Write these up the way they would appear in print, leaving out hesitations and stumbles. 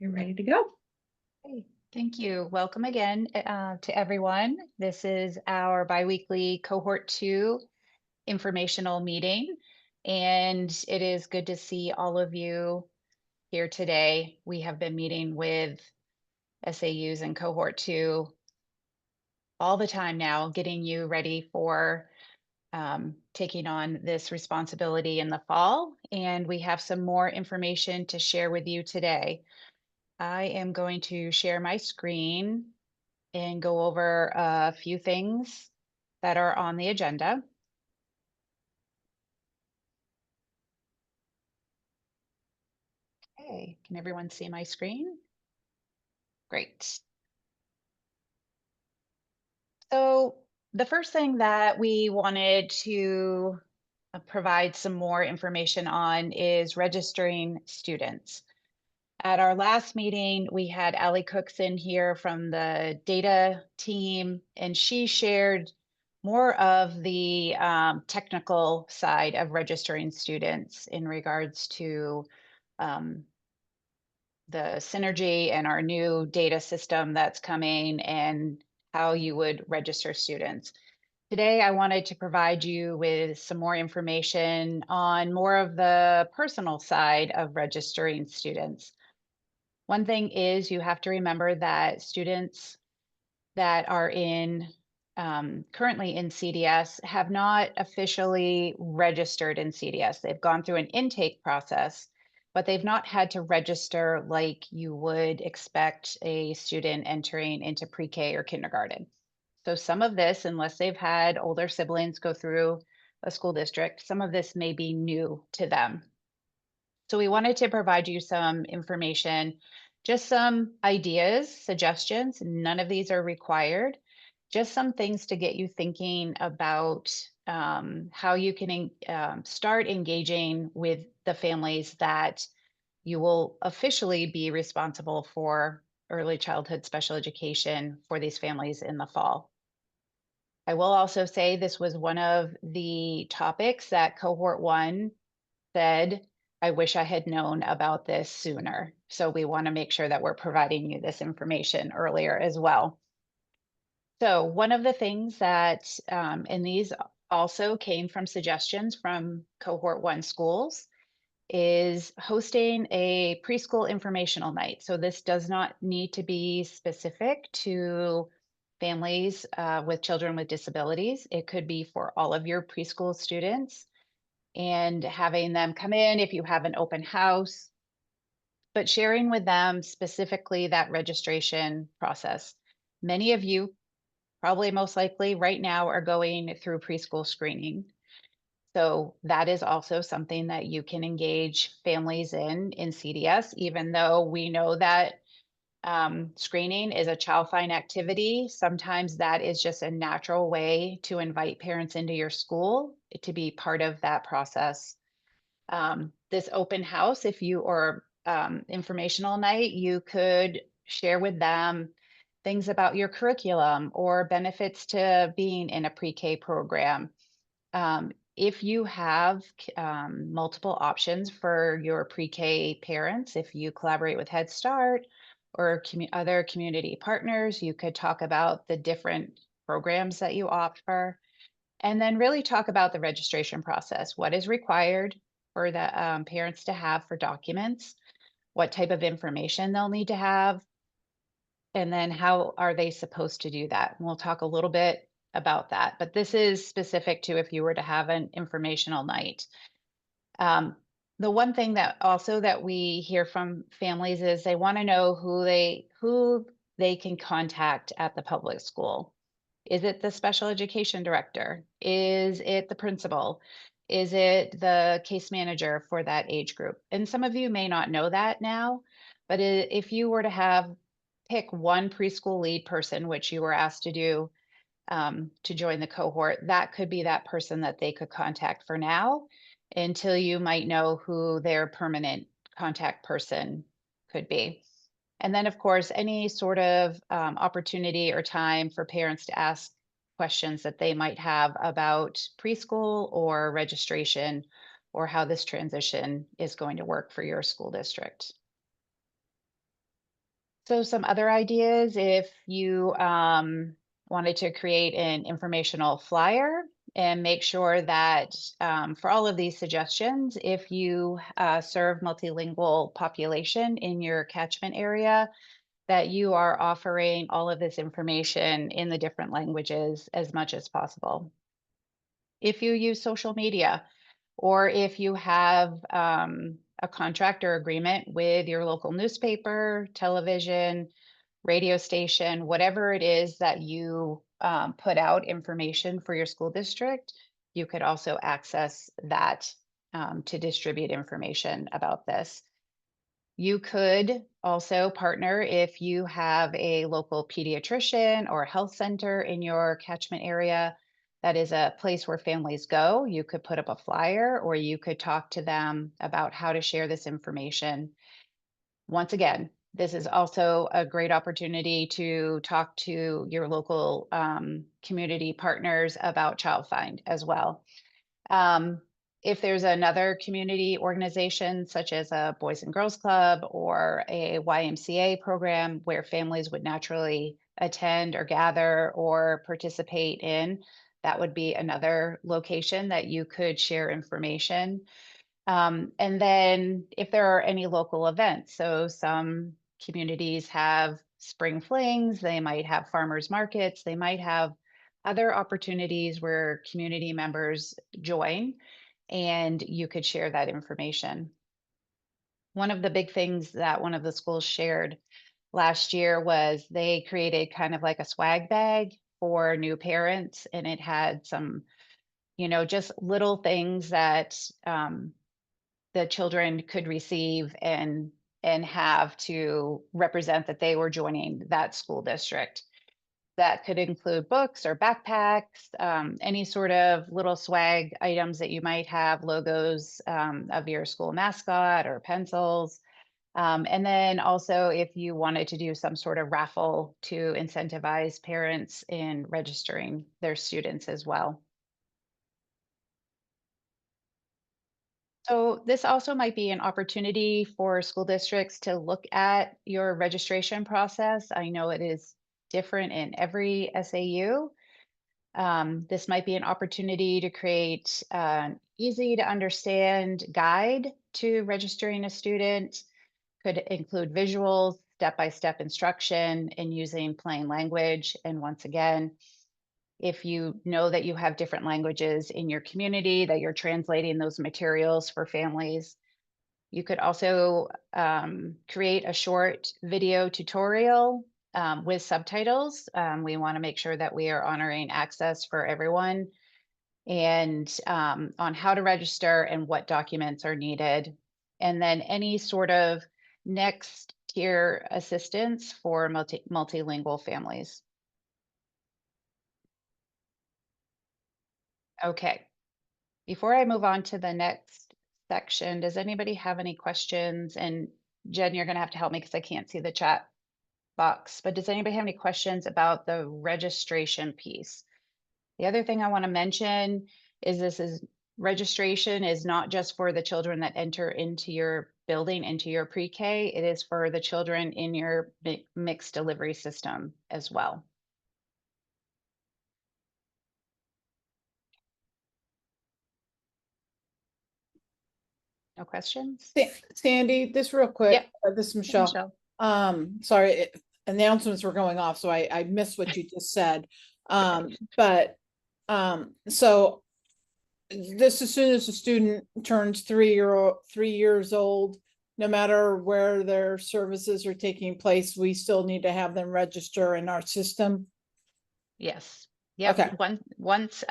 You're ready to go. Hey, thank you. Welcome again to everyone. This is our biweekly Cohort 2 informational meeting, and it is good to see all of you here today. We have been meeting with SAUs and Cohort 2 all the time now, getting you ready for taking on this responsibility in the fall. And we have some more information to share with you today. I am going to share my screen and go over a few things that are on the agenda. Okay, can everyone see my screen? Great. So the first thing that we wanted to provide some more information on is registering students. At our last meeting, we had Allie Cooks in here from the data team, and she shared more of the technical side of registering students in regards to um, the synergy and our new data system that's coming and how you would register students. Today, I wanted to provide you with some more information on more of the personal side of registering students. One thing is you have to remember that students that are in currently in CDS have not officially registered in CDS. They've gone through an intake process, but they've not had to register like you would expect a student entering into pre-K or kindergarten. So some of this, unless they've had older siblings go through a school district, some of this may be new to them. So we wanted to provide you some information, just some ideas, suggestions. None of these are required, just some things to get you thinking about how you can start engaging with the families that you will officially be responsible for early childhood special education for these families in the fall. I will also say this was one of the topics that Cohort 1 said, I wish I had known about this sooner. So we want to make sure that we're providing you this information earlier as well. So one of the things that, and these also came from suggestions from Cohort 1 schools, is hosting a preschool informational night. So this does not need to be specific to families with children with disabilities. It could be for all of your preschool students and having them come in if you have an open house, but sharing with them specifically that registration process. Many of you, probably most likely right now, are going through preschool screening. So that is also something that you can engage families in CDS, even though we know that screening is a child find activity. Sometimes that is just a natural way to invite parents into your school to be part of that process. This open house, if you or informational night, you could share with them things about your curriculum or benefits to being in a pre-K program. If you have multiple options for your pre-K parents, if you collaborate with Head Start or other community partners, you could talk about the different programs that you offer. And then really talk about the registration process. What is required for the parents to have for documents? What type of information they'll need to have? And then how are they supposed to do that? And we'll talk a little bit about that. But this is specific to if you were to have an informational night. Um, the one thing that also that we hear from families is they want to know who they can contact at the public school. Is it the special education director? Is it the principal? Is it the case manager for that age group? And some of you may not know that now, but if you were to have pick one preschool lead person, which you were asked to do to join the cohort, that could be that person that they could contact for now until you might know who their permanent contact person could be. And then, of course, any sort of opportunity or time for parents to ask questions that they might have about preschool or registration or how this transition is going to work for your school district. So some other ideas, if you wanted to create an informational flyer and make sure that for all of these suggestions, if you serve multilingual population in your catchment area, that you are offering all of this information in the different languages as much as possible. If you use social media, or if you have a contract or agreement with your local newspaper, television, radio station, whatever it is that you put out information for your school district, you could also access that to distribute information about this. You could also partner if you have a local pediatrician or health center in your catchment area. That is a place where families go. You could put up a flyer or you could talk to them about how to share this information. Once again, this is also a great opportunity to talk to your local community partners about Child Find as well. Um, if there's another community organization, such as a Boys and Girls Club or a YMCA program where families would naturally attend or gather or participate in, that would be another location that you could share information. And then if there are any local events, so some communities have spring flings, they might have farmers markets, they might have other opportunities where community members join and you could share that information. One of the big things that one of the schools shared last year was they created kind of like a swag bag for new parents, and it had some, just little things that the children could receive and have to represent that they were joining that school district. That could include books or backpacks, any sort of little swag items that you might have, logos of your school mascot or pencils. And then also, if you wanted to do some sort of raffle to incentivize parents in registering their students as well. So this also might be an opportunity for school districts to look at your registration process. I know it is different in every SAU. This might be an opportunity to create an easy to understand guide to registering a student. Could include visuals, step-by-step instruction, and using plain language. And once again, if you know that you have different languages in your community, that you're translating those materials for families, you could also create a short video tutorial with subtitles. We want to make sure that we are honoring access for everyone and on how to register and what documents are needed. And then any sort of next tier assistance for multilingual families. Okay, before I move on to the next section, does anybody have any questions? And Jen, you're going to have to help me because I can't see the chat box, but does anybody have any questions about the registration piece? The other thing I want to mention is registration is not just for the children that enter into your building, into your pre-K, it is for the children in your mixed delivery system as well. No questions? Sandy, this real quick. Yep. This is Michelle. Sorry, announcements were going off, so I missed what you just said. But so this, as soon as a student turns 3 years old, no matter where their services are taking place, we still need to have them register in our system. Yes. Yep. Okay. Once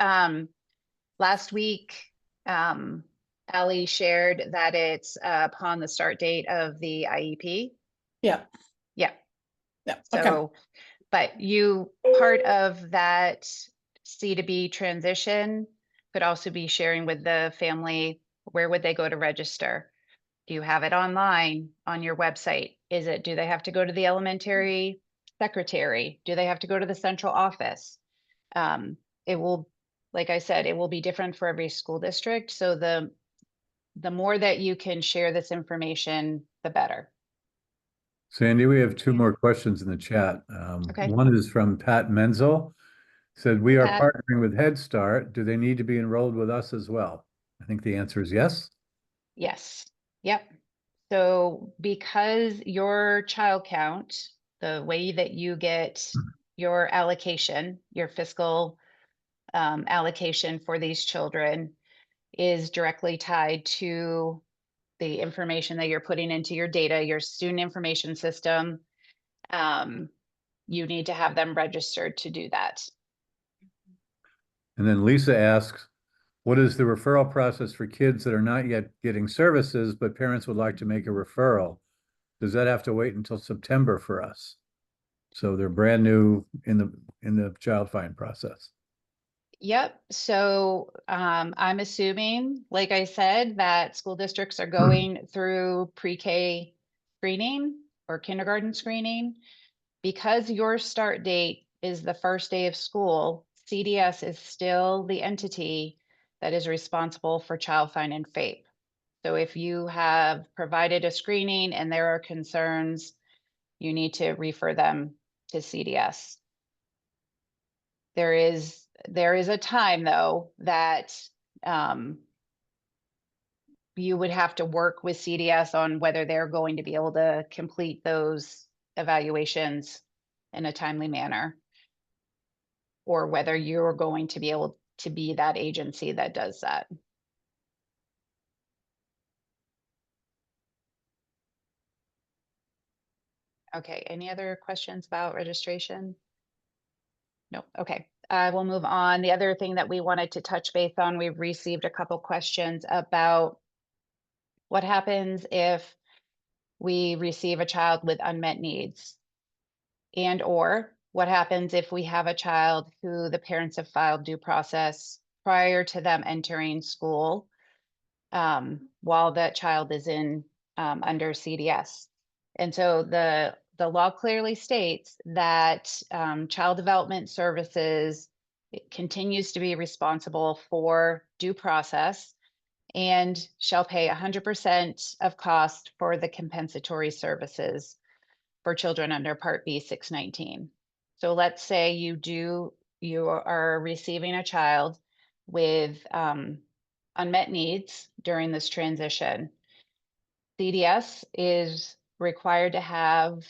last week, Ali shared that it's upon the start date of the IEP. Yeah. Yeah. Yeah. So, Okay. but part of that C2B transition could also be sharing with the family, where would they go to register? Do you have it online on your website? Do they have to go to the elementary secretary? Do they have to go to the central office? It will, like I said, it will be different for every school district. So the more that you can share this information, the better. Sandy, we have two more questions in the chat. Okay. One is from Pat Menzel. Said, we are Pat. partnering with Head Start. Do they need to be enrolled with us as well? I think the answer is yes. Yes. Yep. So because your child count, the way that you get your allocation, your fiscal allocation for these children is directly tied to the information that you're putting into your data, your student information system. You need to have them registered to do that. And then Lisa asks, what is the referral process for kids that are not yet getting services, but parents would like to make a referral? Does that have to wait until September for us? So they're brand new in the child find process. Yep. So I'm assuming, like I said, that school districts are going through pre-K screening or kindergarten screening. Because your start date is the first day of school, CDS is still the entity that is responsible for child find and FAPE. So if you have provided a screening and there are concerns, you need to refer them to CDS. There is a time though that you would have to work with CDS on whether they're going to be able to complete those evaluations in a timely manner, or whether you're going to be able to be that agency that does that. Okay, any other questions about registration? No, okay. We'll move on. The other thing that we wanted to touch base on, we've received a couple questions about what happens if we receive a child with unmet needs, and or what happens if we have a child who the parents have filed due process prior to them entering school, while that child is in under CDS. And so the law clearly states that child development services continues to be responsible for due process and shall pay 100% of cost for the compensatory services for children under Part B 619. So let's say you are receiving a child with unmet needs during this transition. CDS is required to have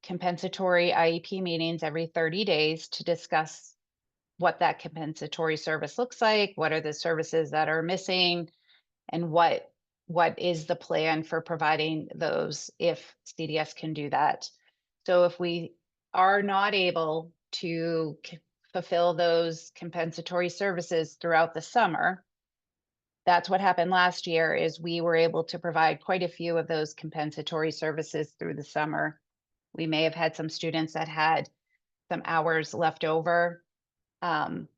compensatory IEP meetings every 30 days to discuss what that compensatory service looks like, what are the services that are missing, and what is the plan for providing those if CDS can do that. So if we are not able to fulfill those compensatory services throughout the summer, that's what happened last year, is we were able to provide quite a few of those compensatory services through the summer. We may have had some students that had some hours left over. And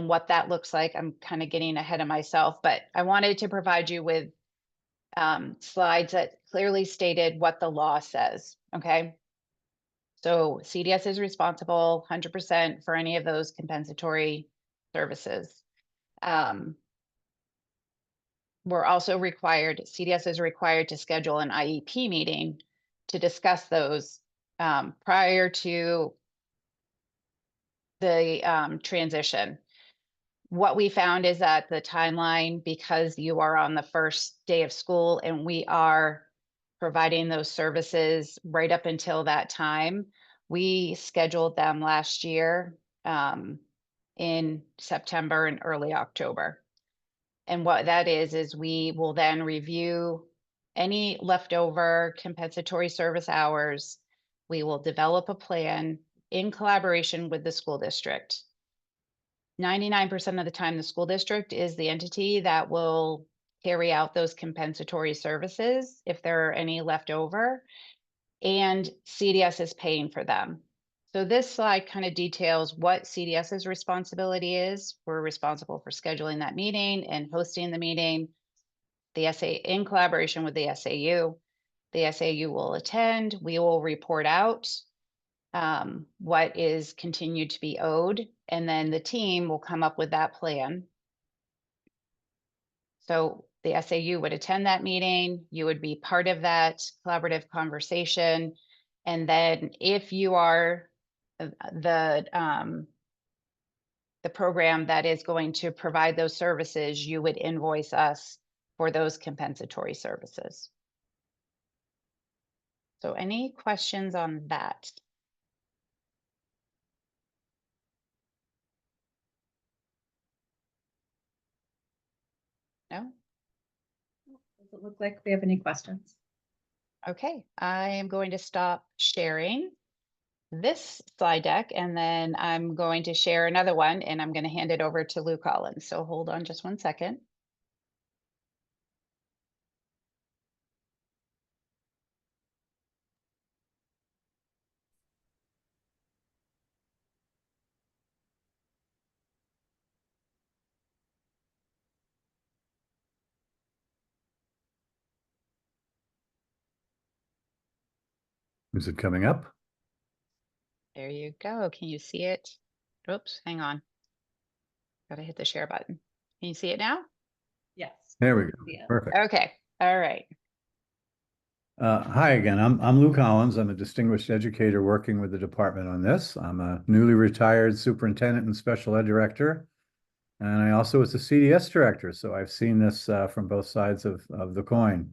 what that looks like, I'm kind of getting ahead of myself, but I wanted to provide you with slides that clearly stated what the law says, okay? So CDS is responsible 100% for any of those compensatory services. We're also required, CDS is required to schedule an IEP meeting to discuss those prior to the transition. What we found is that the timeline, because you are on the first day of school and we are providing those services right up until that time, we scheduled them last year in September and early October. And what that is we will then review any leftover compensatory service hours. We will develop a plan in collaboration with the school district. 99% of the time, the school district is the entity that will carry out those compensatory services if there are any left over, and CDS is paying for them. So this slide kind of details what CDS's responsibility is. We're responsible for scheduling that meeting and hosting the meeting. The SA, in collaboration with the SAU, the SAU will attend. We will report out what is continued to be owed, and then the team will come up with that plan. So The SAU would attend that meeting. You would be part of that collaborative conversation. And then if you are the program that is going to provide those services, you would invoice us for those compensatory services. So any questions on that? No? Does it look like we have any questions? Okay, I am going to stop sharing this slide deck, and then I'm going to share another one, and I'm going to hand it over to Lou Collins. So hold on just one second. Is it coming up? There you go. Can you see it? Oops, hang on. Gotta hit the share button. Can you see it now? Yes. There we go. Yeah. Perfect. Okay, all right. Hi again. I'm Lou Collins. I'm a distinguished educator working with the department on this. I'm a newly retired superintendent and special ed director. And I also was a CDS director, so I've seen this from both sides of the coin.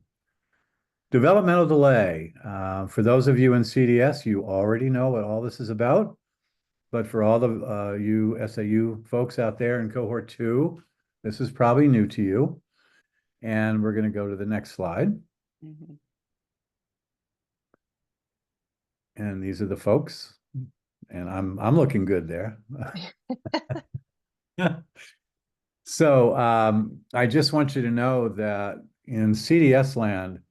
Developmental delay. For those of you in CDS, you already know what all this is about. But for all the you SAU folks out there in cohort 2, this is probably new to you. And we're going to go to the next slide. Mhm. And these are the folks. And I'm looking good there. So I just want you to know that in CDS land,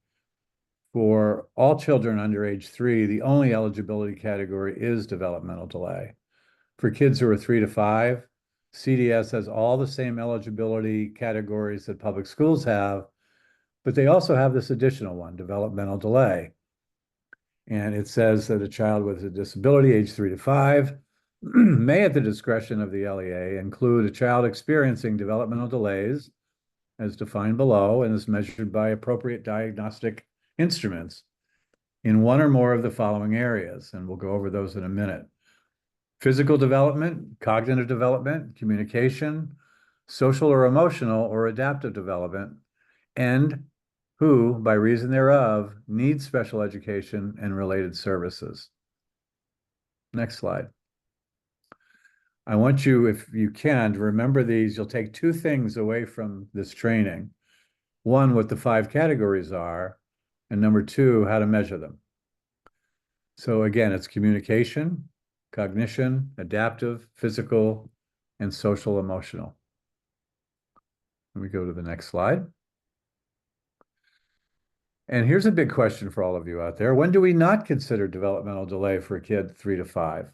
for all children under age 3, the only eligibility category is developmental delay. For kids who are 3 to 5, CDS has all the same eligibility categories that public schools have, but they also have this additional one, developmental delay. And it says that a child with a disability age 3 to 5 may, at the discretion of the LEA, include a child experiencing developmental delays as defined below and is measured by appropriate diagnostic instruments in one or more of the following areas. And we'll go over those in a minute. Physical development, cognitive development, communication, social or emotional or adaptive development, and who, by reason thereof, need special education and related services. Next slide. I want you, if you can, to remember these. You'll take 2 things away from this training. One, what the 5 categories are, and number 2, how to measure them. So again, it's communication, cognition, adaptive, physical, and social emotional. Let me go to the next slide. And here's a big question for all of you out there. When do we not consider developmental delay for a kid 3 to 5?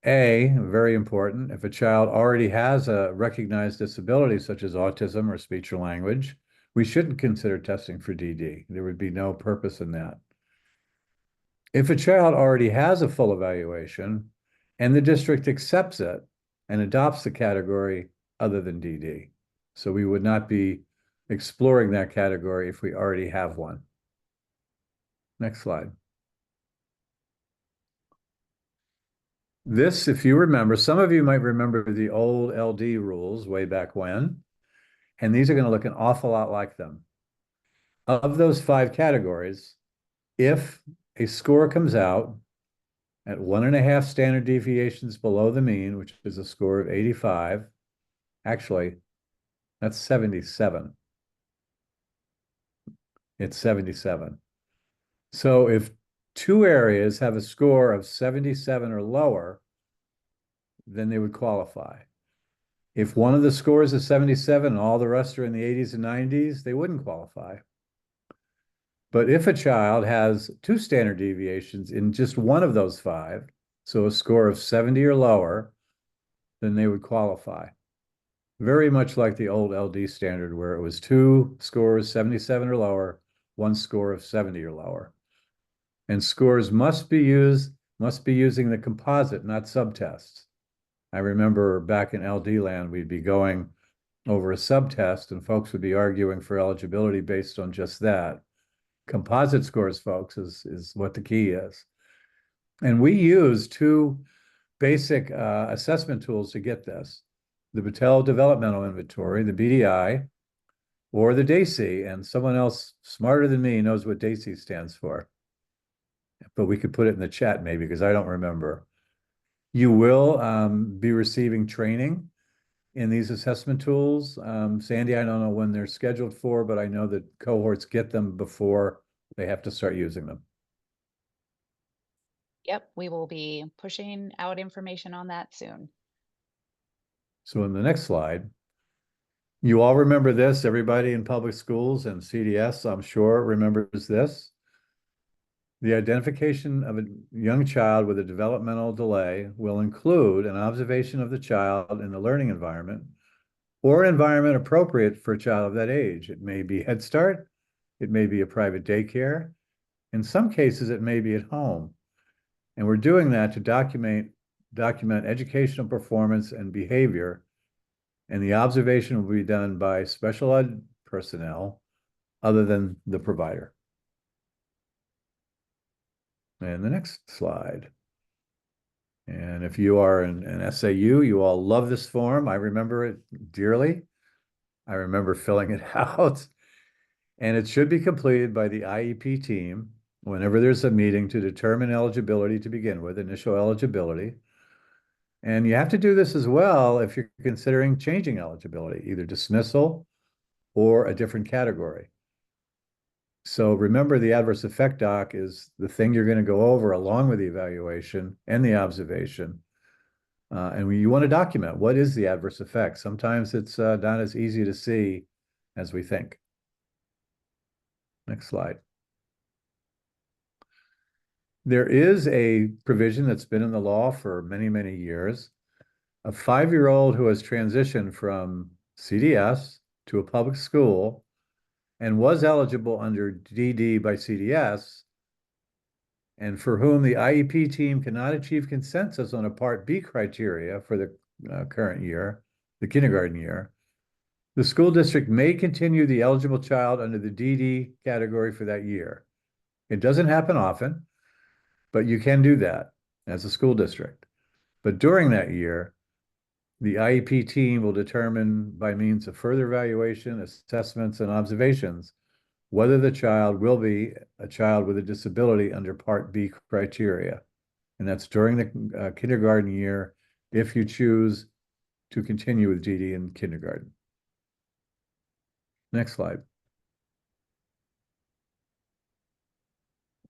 A, very important, if a child already has a recognized disability such as autism or speech or language, we shouldn't consider testing for DD. There would be no purpose in that. If a child already has a full evaluation and the district accepts it and adopts the category other than DD, so we would not be exploring that category if we already have one. Next slide. This, if you remember, some of you might remember the old LD rules way back when, and these are going to look an awful lot like them. Of those 5 categories, if a score comes out at 1.5 standard deviations below the mean, which is a score of 85, actually, that's 77. It's 77. So if 2 areas have a score of 77 or lower, then they would qualify. If one of the scores is 77 and all the rest are in the 80s and 90s, they wouldn't qualify. But if a child has 2 standard deviations in just one of those 5, so a score of 70 or lower, then they would qualify. Very much like the old LD standard where it was 2 scores, 77 or lower, 1 score of 70 or lower. And scores must be using the composite, not subtests. I remember back in LD land, we'd be going over a subtest, and folks would be arguing for eligibility based on just that. Composite scores, folks, is what the key is. And we use two basic assessment tools to get this. The Battelle Developmental Inventory, the BDI, or the DAISY, and someone else smarter than me knows what DAISY stands for. But we could put it in the chat maybe, because I don't remember. You will be receiving training in these assessment tools. Sandy, I don't know when they're scheduled for, but I know that cohorts get them before they have to start using them. Yep, we will be pushing out information on that soon. So in the next slide, you all remember this. Everybody in public schools and CDS, I'm sure, remembers this. The identification of a young child with a developmental delay will include an observation of the child in the learning environment or environment appropriate for a child of that age. It may be Head Start, it may be a private daycare. In some cases, it may be at home. And we're doing that to document educational performance and behavior. And the observation will be done by special ed personnel other than the provider. And the next slide. And if you are an SAU, you all love this form. I remember it dearly. I remember filling it out. And it should be completed by the IEP team whenever there's a meeting to determine eligibility to begin with, initial eligibility. And you have to do this as well if you're considering changing eligibility, either dismissal or a different category. So remember, the adverse effect doc is the thing you're going to go over along with the evaluation and the observation. And you want to document what is the adverse effect. Sometimes it's not as easy to see as we think. Next slide. There is a provision that's been in the law for many, many years. A 5-year-old who has transitioned from CDS to a public school and was eligible under DD by CDS, and for whom the IEP team cannot achieve consensus on a Part B criteria for the current year, the kindergarten year, the school district may continue the eligible child under the DD category for that year. It doesn't happen often, but you can do that as a school district. But during that year, the IEP team will determine by means of further evaluation, assessments, and observations whether the child will be a child with a disability under Part B criteria. And that's during the kindergarten year if you choose to continue with DD in kindergarten. Next slide.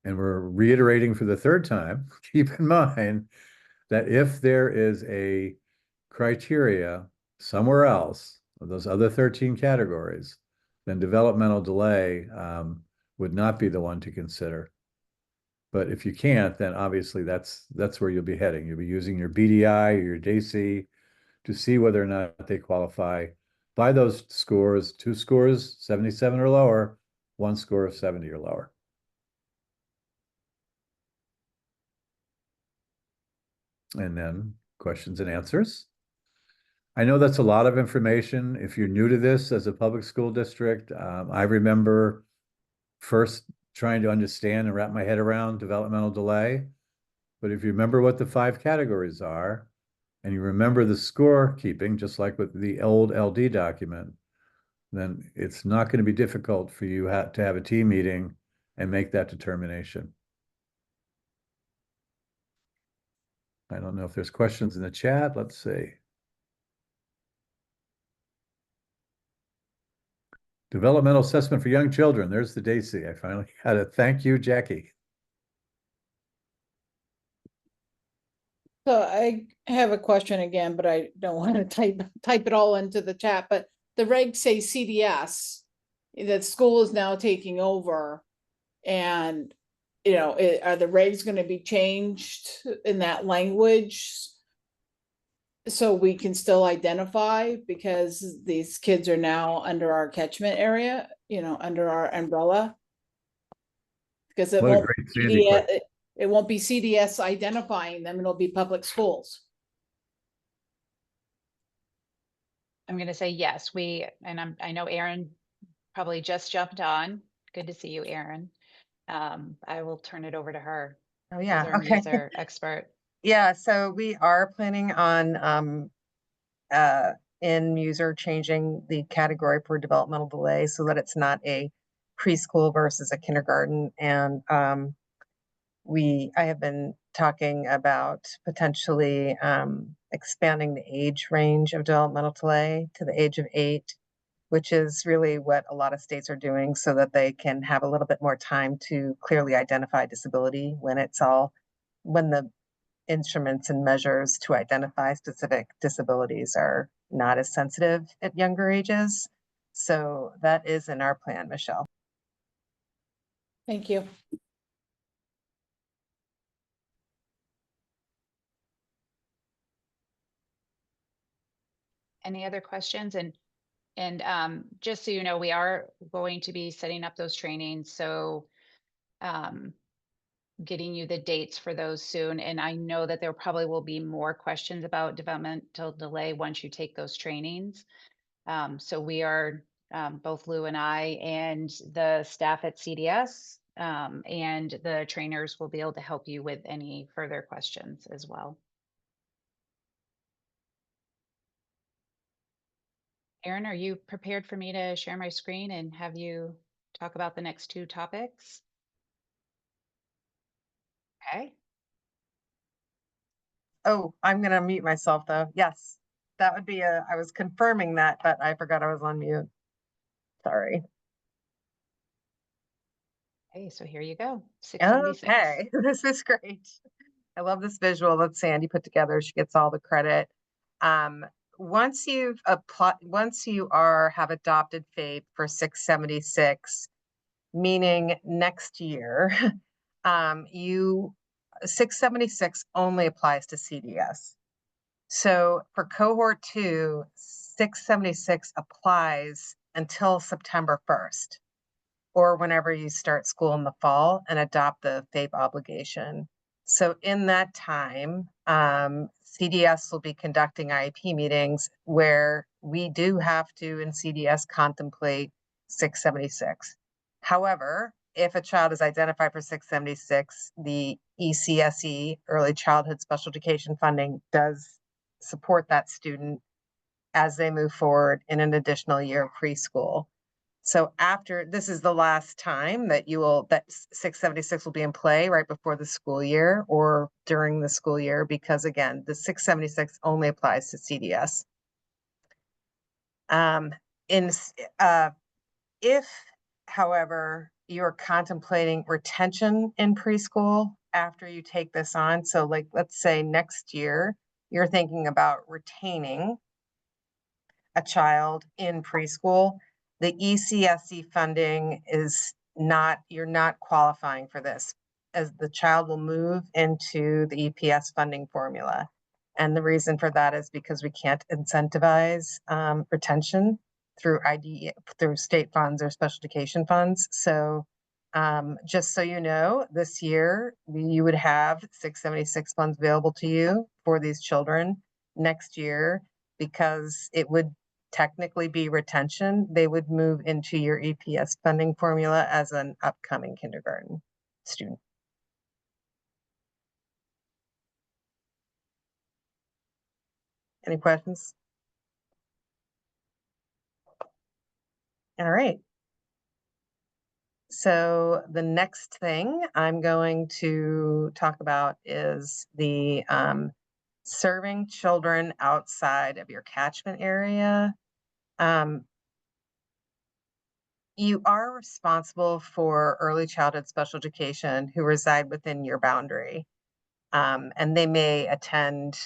And we're reiterating for the third time, keep in mind that if there is a criteria somewhere else, of those other 13 categories, then developmental delay would not be the one to consider. But if you can't, then obviously that's where you'll be heading. You'll be using your BDI or your DAISY to see whether or not they qualify by those scores: 2 scores, 77 or lower, 1 score of 70 or lower. And then questions and answers. I know that's a lot of information. If you're new to this as a public school district, I remember first trying to understand and wrap my head around developmental delay. But if you remember what the 5 categories are, and you remember the score keeping, just like with the old LD document, then it's not going to be difficult for you to have a team meeting and make that determination. I don't know if there's questions in the chat. Let's see. Developmental assessment for young children. There's the DAISY. I finally got it. Thank you, Jackie. So I have a question again, but I don't want to type it all into the chat, but the regs say CDS, that school is now taking over. And, you know, are the regs going to be changed in that language so we can still identify, because these kids are now under our catchment area, you know, under our umbrella? Because it What a won't great be Sandy CDS, question. it won't be CDS identifying them, it'll be public schools. I'm going to say yes, I know Aaron probably just jumped on. Good to see you, Aaron. I will turn it over to her Oh, as yeah, our okay. user expert. Yeah, so we are planning on in user changing the category for developmental delay so that it's not a preschool versus a kindergarten. And I have been talking about potentially expanding the age range of developmental delay to the age of 8, which is really what a lot of states are doing so that they can have a little bit more time to clearly identify disability when the instruments and measures to identify specific disabilities are not as sensitive at younger ages. So that is in our plan, Michelle. Thank you. Any other questions? And just so you know, we are going to be setting up those trainings. So getting you the dates for those soon. And I know that there probably will be more questions about developmental delay once you take those trainings. So we are, both Lou and I and the staff at CDS and the trainers will be able to help you with any further questions as well. Erin, are you prepared for me to share my screen and have you talk about the next 2 topics? Okay. Oh, I'm gonna mute myself though. Yes, that would be I was confirming that, but I forgot I was on mute. Sorry. Okay, so here you go. 676. Okay, this is great. I love this visual that Sandy put together. She gets all the credit. Once you have adopted FAPE for 676, meaning next year, 676 only applies to CDS. So for cohort 2, 676 applies until September 1st, or whenever you start school in the fall and adopt the FAPE obligation. So in that time, CDS will be conducting IEP meetings where we do have to, in CDS, contemplate 676. However, if a child is identified for 676, the ECSE, Early Childhood Special Education Funding, does support that student as they move forward in an additional year of preschool. So after, this is the last time that 676 will be in play right before the school year or during the school year, because again, the 676 only applies to CDS. If, however, you're contemplating retention in preschool after you take this on, so like, let's say next year, you're thinking about retaining a child in preschool, the ECSE funding is not, you're not qualifying for this, as the child will move into the EPS funding formula. And the reason for that is because we can't incentivize retention through state funds or special education funds. So just so you know, this year you would have 676 funds available to you for these children. Next year, because it would technically be retention, they would move into your EPS funding formula as an upcoming kindergarten student. Any questions? All right. So the next thing I'm going to talk about is the serving children outside of your catchment area. You are responsible for early childhood special education who reside within your boundary. And they may attend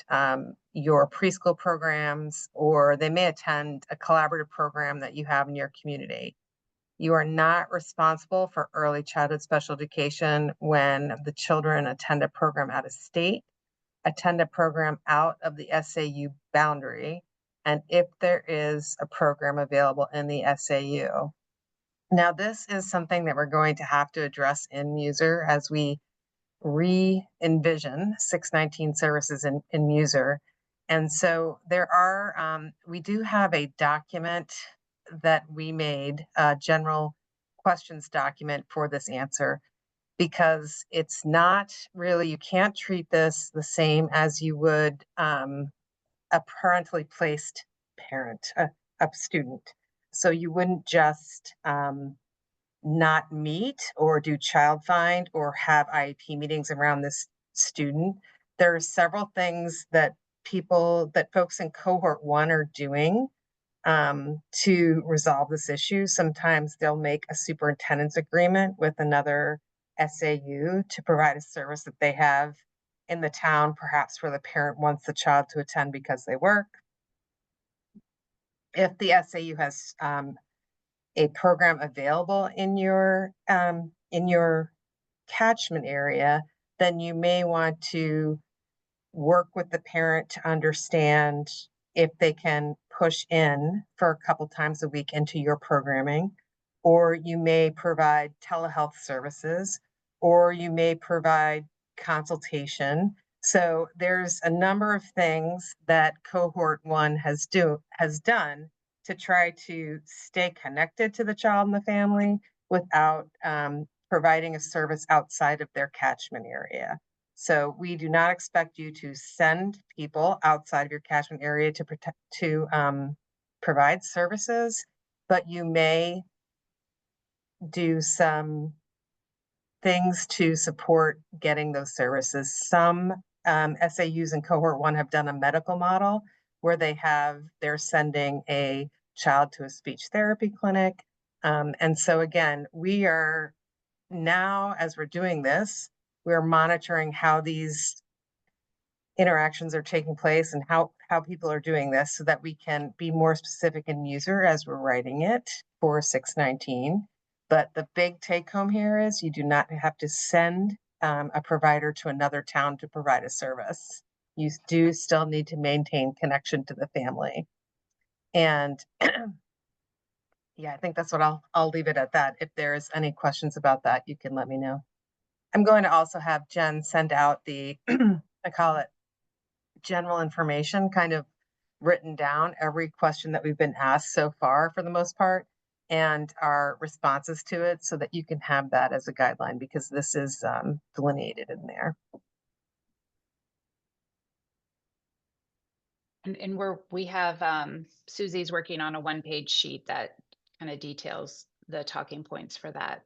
your preschool programs, or they may attend a collaborative program that you have in your community. You are not responsible for early childhood special education when the children attend a program out of state, attend a program out of the SAU boundary, and if there is a program available in the SAU. Now, this is something that we're going to have to address in user as we re-envision 619 services in user. And so there are, we do have a document that we made, a general questions document for this answer, because it's not really, you can't treat this the same as you would a parentally placed parent, a student. So you wouldn't just not meet or do child find or have IEP meetings around this student. There are several things that folks in cohort 1 are doing to resolve this issue. Sometimes they'll make a superintendent's agreement with another SAU to provide a service that they have in the town, perhaps where the parent wants the child to attend because they work. If the SAU has a program available in your catchment area, then you may want to work with the parent to understand if they can push in for a couple times a week into your programming, or you may provide telehealth services, or you may provide consultation. So there's a number of things that cohort 1 has done to try to stay connected to the child and the family without providing a service outside of their catchment area. So we do not expect you to send people outside of your catchment area to provide services, but you may do some things to support getting those services. Some SAUs in cohort 1 have done a medical model where they're sending a child to a speech therapy clinic. And so again, we are now, as we're doing this, we're monitoring how these interactions are taking place and how people are doing this so that we can be more specific in user as we're writing it for 619. But the big take home here is you do not have to send a provider to another town to provide a service. You do still need to maintain connection to the family. And yeah, I think that's what I'll leave it at that. If there's any questions about that, you can let me know. I'm going to also have Jen send out the, I call it general information, kind of written down every question that we've been asked so far for the most part, and our responses to it so that you can have that as a guideline, because this is delineated in there. And we have Susie's working on a 1-page sheet that kind of details the talking points for that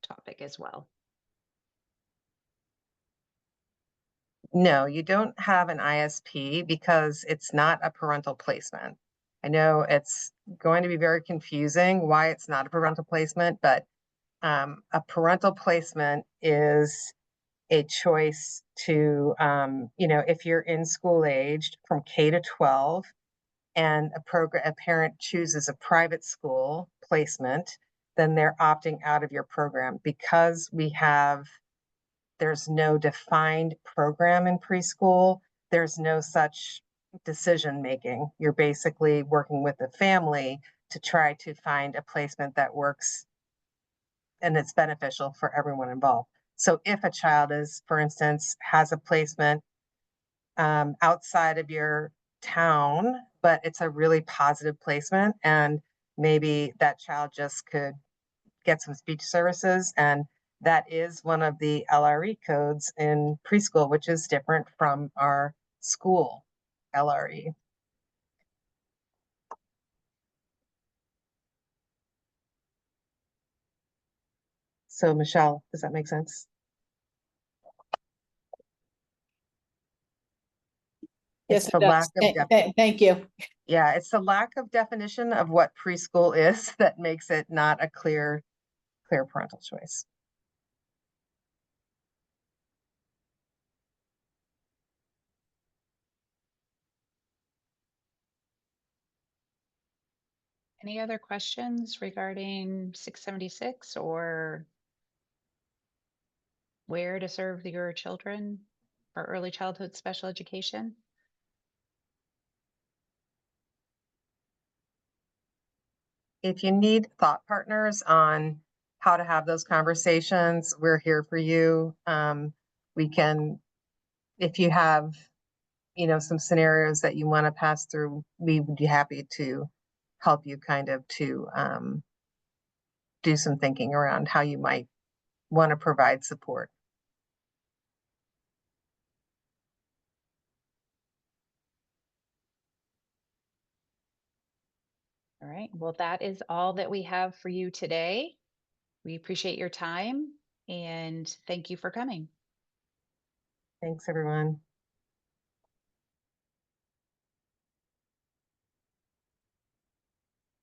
topic as well. No, you don't have an ISP because it's not a parental placement. I know it's going to be very confusing why it's not a parental placement, but a parental placement is a choice to, if you're in school aged from K to 12 and a parent chooses a private school placement, then they're opting out of your program. Because there's no defined program in preschool, there's no such decision making. You're basically working with the family to try to find a placement that works and it's beneficial for everyone involved. So if a child for instance, has a placement outside of your town, but it's a really positive placement, and maybe that child just could get some speech services, and that is one of the LRE codes in preschool, which is different from our school LRE. So Michelle, does that make sense? Yes, It's the it does. lack of Thank you. Yeah, it's the lack of definition of what preschool is that makes it not a clear parental choice. Any other questions regarding 676 or where to serve your children for early childhood special education? If you need thought partners on how to have those conversations, we're here for you. We can, if you have some scenarios that you want to pass through, we would be happy to help you kind of to do some thinking around how you might want to provide support. All right, well, that is all that we have for you today. We appreciate your time and thank you for coming. Thanks, everyone.